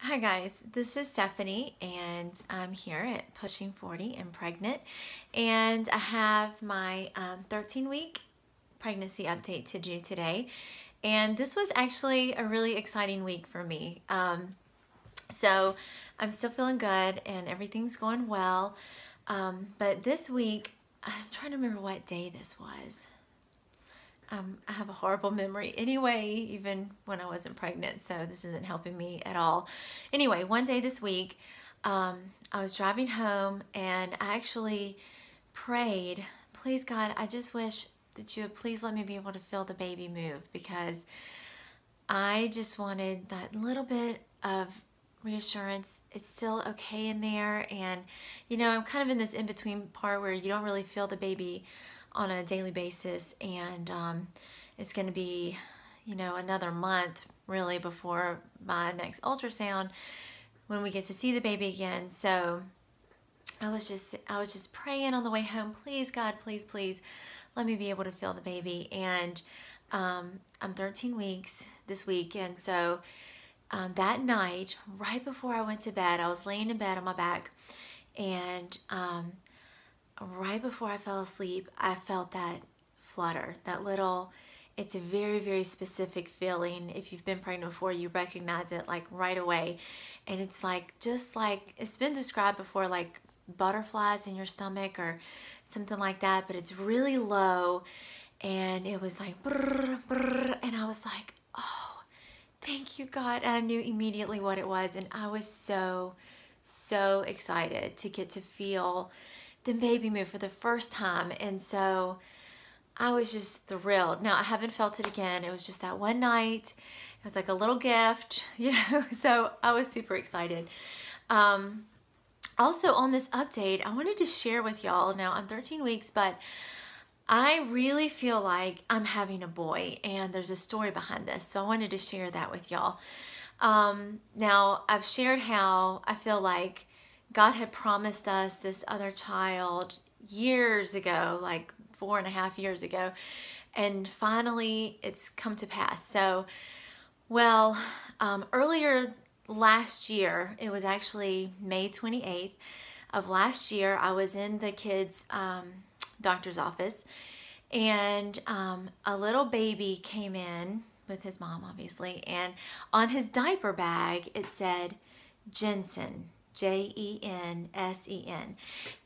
Hi guys, this is Stephanie and I'm here at Pushing 40 and pregnant, and I have my 13-week pregnancy update to do today, and this was actually a really exciting week for me. So I'm still feeling good and everything's going well, but this week I'm trying to remember what day this was. I have a horrible memory anyway, even when I wasn't pregnant, so this isn't helping me at all. Anyway, one day this week, I was driving home and I actually prayed, please God, I just wish that you would please let me be able to feel the baby move, because I just wanted that little bit of reassurance. It's still okay in there, and you know, I'm kind of in this in-between part where you don't really feel the baby on a daily basis, and it's going to be, you know, another month really before my next ultrasound when we get to see the baby again. So I was just praying on the way home, please God, please let me be able to feel the baby. And I'm 13 weeks this week, and so that night, right before I went to bed, I was laying in bed on my back, and right before I fell asleep, I felt that flutter, that little, it's a very, very specific feeling. If you've been pregnant before, you recognize it like right away. And it's like, just like, it's been described before, like butterflies in your stomach or something like that, but it's really low. And it was like, brrr, brrr, and I was like, oh, thank you, God. And I knew immediately what it was. And I was so excited to get to feel the baby move for the first time. And so I was just thrilled. Now I haven't felt it again. It was just that one night. It was like a little gift, you know, so I was super excited. Also on this update, I wanted to share with y'all, now I'm 13 weeks, but I really feel like I'm having a boy, and there's a story behind this. So I wanted to share that with y'all. Now I've shared how I feel like God had promised us this other child years ago, like 4.5 years ago, and finally it's come to pass. So, well, earlier last year, it was actually May 28th of last year, I was in the kids' doctor's office, and a little baby came in with his mom, obviously, and on his diaper bag it said Jensen, Jensen,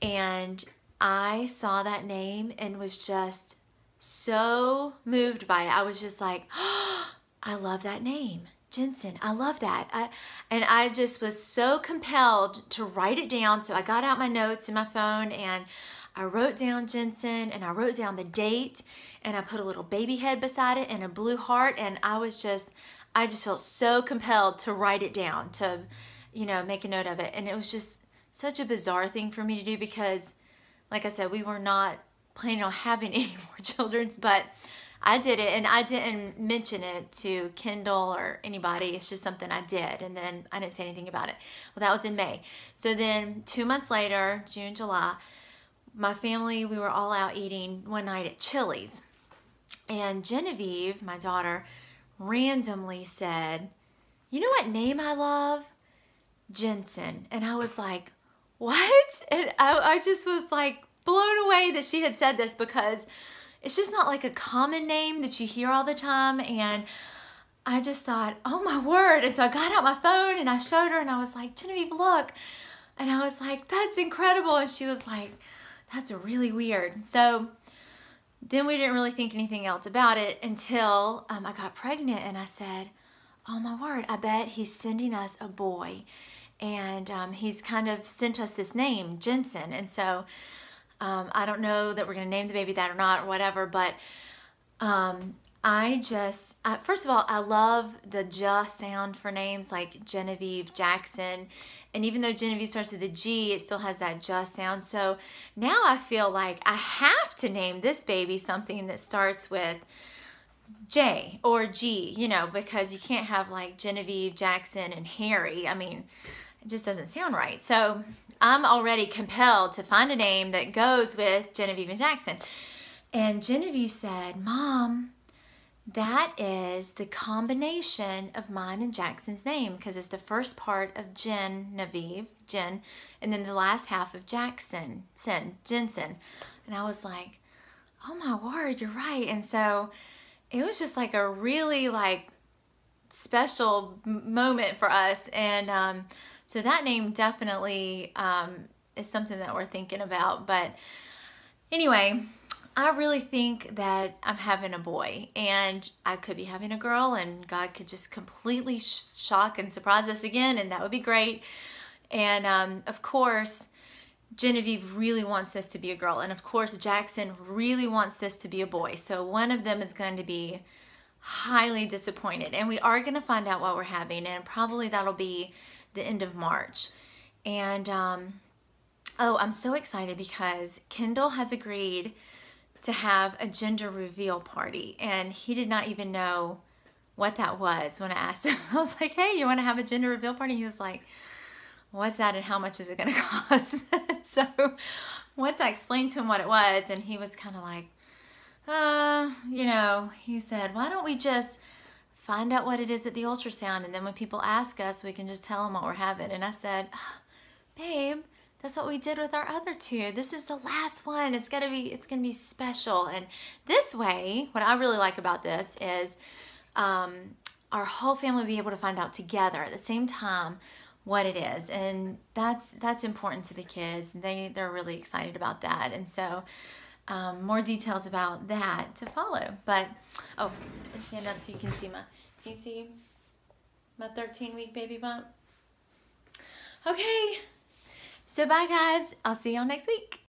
and I saw that name and was just so moved by it. I was just like, oh, I love that name, Jensen. I love that. And I just was so compelled to write it down. So I got out my notes in my phone and I wrote down Jensen, and I wrote down the date, and I put a little baby head beside it and a blue heart, and I just felt so compelled to write it down, to, you know, make a note of it. And it was just such a bizarre thing for me to do, because like I said, we were not planning on having any more children, but I did it, and I didn't mention it to Kendall or anybody. It's just something I did, and then I didn't say anything about it. Well, that was in May. So then 2 months later, June, July, my family, we were all out eating one night at Chili's, and Genevieve, my daughter, randomly said, you know what name I love? Jensen. And I was like, what? And I just was like blown away that she had said this, because it's just not like a common name that you hear all the time. And I just thought, oh my word. And so I got out my phone and I showed her, and I was like, Genevieve, look. And I was like, that's incredible. And she was like, that's really weird. So then we didn't really think anything else about it until I got pregnant, and I said, oh my word, I bet he's sending us a boy. And he's kind of sent us this name, Jensen. And so I don't know that we're going to name the baby that or not or whatever, but first of all, I love the J sound for names like Genevieve, Jackson. And even though Genevieve starts with a G, it still has that J sound. So now I feel like I have to name this baby something that starts with J or G, you know, because you can't have like Genevieve, Jackson, and Harry. I mean, it just doesn't sound right. So I'm already compelled to find a name that goes with Genevieve and Jackson. And Genevieve said, Mom, that is the combination of mine and Jackson's name, because it's the first part of Genevieve, Jen, and then the last half of Jackson, Jensen. And I was like, oh my word, you're right. And so it was just like a really like special moment for us. And so that name definitely is something that we're thinking about. But anyway, I really think that I'm having a boy, and I could be having a girl, and God could just completely shock and surprise us again, and that would be great. And of course, Genevieve really wants this to be a girl, and of course Jackson really wants this to be a boy. So one of them is going to be highly disappointed, and we are going to find out what we're having, and probably that'll be the end of March. And oh, I'm so excited because Kendall has agreed to have a gender reveal party, and he did not even know what that was when I asked him. I was like, hey, you want to have a gender reveal party? He was like, what's that and how much is it going to cost? So once I explained to him what it was, and he was kind of like, you know, he said, why don't we just find out what it is at the ultrasound, and then when people ask us, we can just tell them what we're having. And I said, babe, that's what we did with our other two. This is the last one. It's gonna be special. And this way, what I really like about this is our whole family will be able to find out together at the same time what it is, and that's important to the kids. They're really excited about that. And so more details about that to follow. But oh, let's stand up so you can see can you see my 13-week baby bump? Okay. So bye guys, I'll see y'all next week.